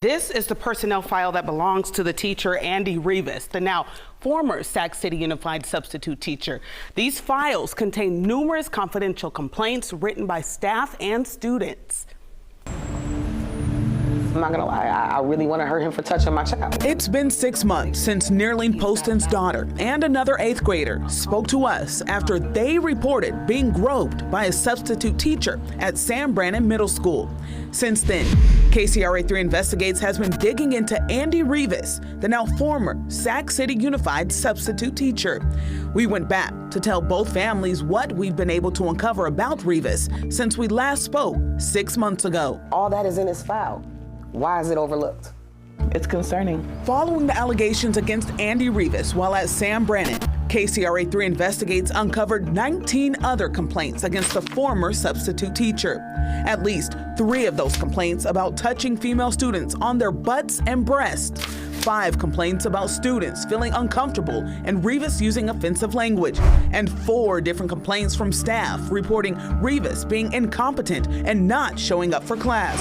This is the personnel file that belongs to the teacher, Andy Rivas, the now former Sac City Unified substitute teacher. These files contain numerous confidential complaints written by staff and students. I'm not gonna lie, I really want to hurt him for touching my child. It's been 6 months since Nerlene Poston's daughter and another 8th grader spoke to us after they reported being groped by a substitute teacher at Sam Brannan Middle School. Since then, KCRA 3 Investigates has been digging into Andy Rivas, the now former Sac City Unified substitute teacher. We went back to tell both families what we've been able to uncover about Rivas since we last spoke 6 months ago. All that is in his file. Why is it overlooked? It's concerning. Following the allegations against Andy Rivas while at Sam Brannan, KCRA 3 Investigates uncovered 19 other complaints against the former substitute teacher. At least 3 of those complaints about touching female students on their butts and breasts. 5 complaints about students feeling uncomfortable and Rivas using offensive language. And 4 different complaints from staff reporting Rivas being incompetent and not showing up for class.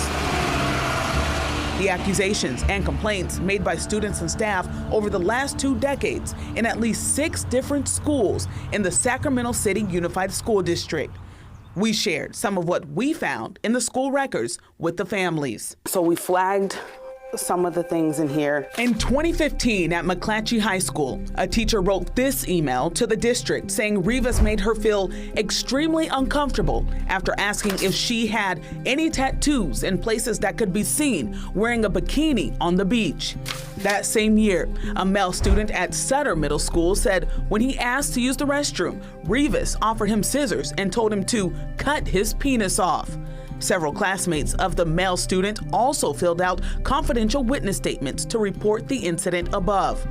The accusations and complaints made by students and staff over the last 2 decades in at least 6 different schools in the Sacramento City Unified School District. We shared some of what we found in the school records with the families. So we flagged some of the things in here. In 2015 at McClatchy High School, a teacher wrote this email to the district saying Rivas made her feel extremely uncomfortable after asking if she had any tattoos in places that could be seen wearing a bikini on the beach. That same year, a male student at Sutter Middle School said when he asked to use the restroom, Rivas offered him scissors and told him to cut his penis off. Several classmates of the male student also filled out confidential witness statements to report the incident above.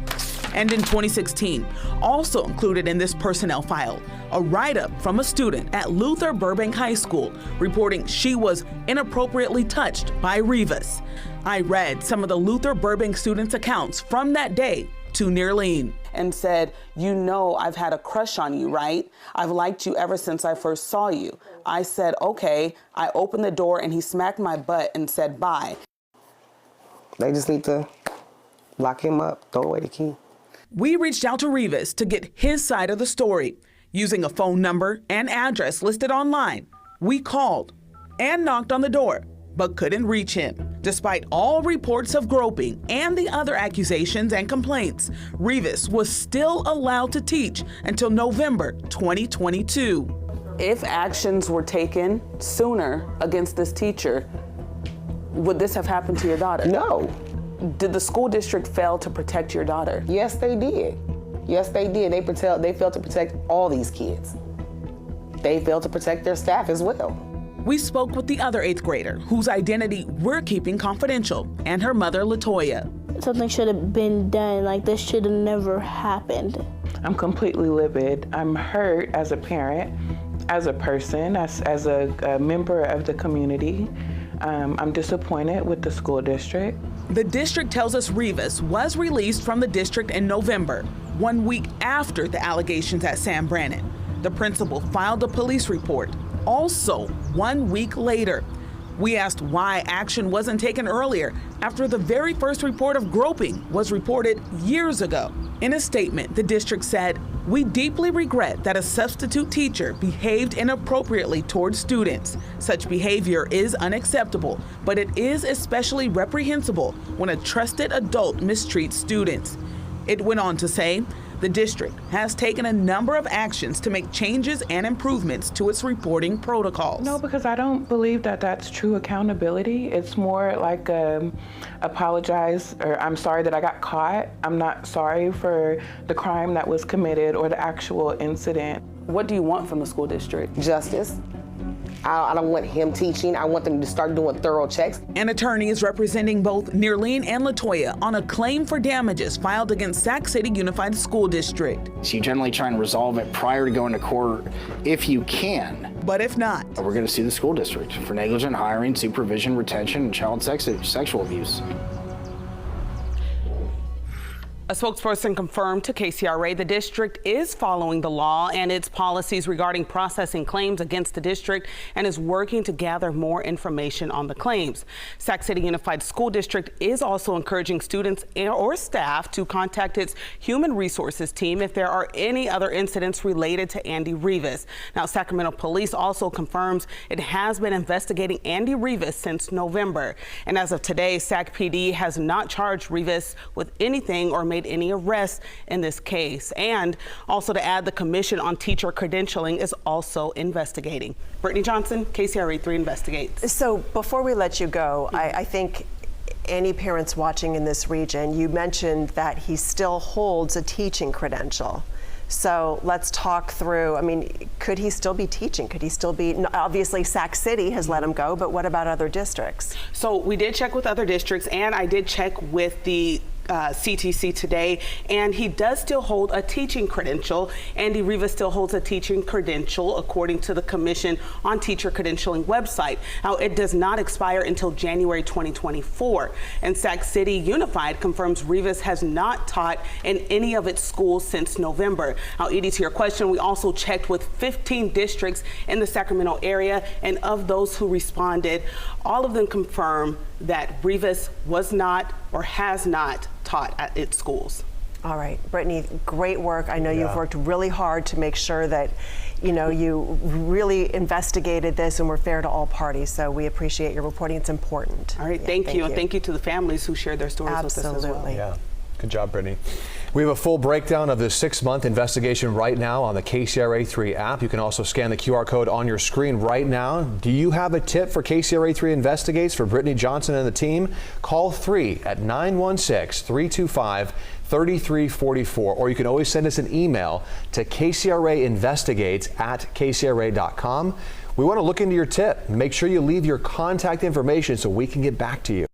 And in 2016, also included in this personnel file, a write-up from a student at Luther Burbank High School reporting she was inappropriately touched by Rivas. I read some of the Luther Burbank students' accounts from that day to Nerlene. And said, you know I've had a crush on you, right? I've liked you ever since I first saw you. I said, okay. I opened the door and he smacked my butt and said, bye. They just need to lock him up, throw away the key. We reached out to Rivas to get his side of the story. Using a phone number and address listed online, we called and knocked on the door, but couldn't reach him. Despite all reports of groping and the other accusations and complaints, Rivas was still allowed to teach until November 2022. If actions were taken sooner against this teacher, would this have happened to your daughter? No. Did the school district fail to protect your daughter? Yes, they did. Yes, they did. They failed to protect all these kids. They failed to protect their staff as well. We spoke with the other 8th grader, whose identity we're keeping confidential, and her mother, Latoya. Something should have been done. Like, this should have never happened. I'm completely livid. I'm hurt as a parent, as a person, as a member of the community. I'm disappointed with the school district. The district tells us Rivas was released from the district in November, 1 week after the allegations at Sam Brannan. The principal filed a police report. Also, 1 week later, we asked why action wasn't taken earlier after the very first report of groping was reported years ago. In a statement, the district said, "We deeply regret that a substitute teacher behaved inappropriately towards students. Such behavior is unacceptable, but it is especially reprehensible when a trusted adult mistreats students." It went on to say, the district has taken a number of actions to make changes and improvements to its reporting protocols. No, because I don't believe that that's true accountability. It's more like apologize, or I'm sorry that I got caught. I'm not sorry for the crime that was committed or the actual incident. What do you want from the school district? Justice. I don't want him teaching. I want them to start doing thorough checks. An attorney is representing both Nerlene and Latoya on a claim for damages filed against Sac City Unified School District. So you generally try and resolve it prior to going to court if you can. But if not, We're going to sue the school district for negligent hiring, supervision, retention, and child sexual abuse. A spokesperson confirmed to KCRA the district is following the law and its policies regarding processing claims against the district and is working to gather more information on the claims. Sac City Unified School District is also encouraging students or staff to contact its human resources team if there are any other incidents related to Andy Rivas. Now, Sacramento Police also confirms it has been investigating Andy Rivas since November. And as of today, Sac PD has not charged Rivas with anything or made any arrests in this case. And also to add, the Commission on Teacher Credentialing is also investigating. Brittany Johnson, KCRA 3 investigates. So before we let you go, I think any parents watching in this region, you mentioned that he still holds a teaching credential. So let's talk through, I mean, could he still be teaching? Could he still be, obviously Sac City has let him go, but what about other districts? So we did check with other districts, and I did check with the CTC today, and he does still hold a teaching credential. Andy Rivas still holds a teaching credential according to the Commission on Teacher Credentialing website. Now, it does not expire until January 2024. And Sac City Unified confirms Rivas has not taught in any of its schools since November. Now, Edie, to your question, we also checked with 15 districts in the Sacramento area, and of those who responded, all of them confirm that Rivas was not or has not taught at its schools. All right, Brittany, great work. I know you've worked really hard to make sure that, you know, you really investigated this and were fair to all parties. So we appreciate your reporting. It's important. All right, thank you. And thank you to the families who shared their stories with us as well. Yeah. Good job, Brittany. We have a full breakdown of this 6-month investigation right now on the KCRA 3 app. You can also scan the QR code on your screen right now. Do you have a tip for KCRA 3 Investigates for Brittany Johnson and the team? Call 3 at 916-325-3344, or you can always send us an email to kcrainvestigates@kcra.com. We want to look into your tip. Make sure you leave your contact information so we can get back to you.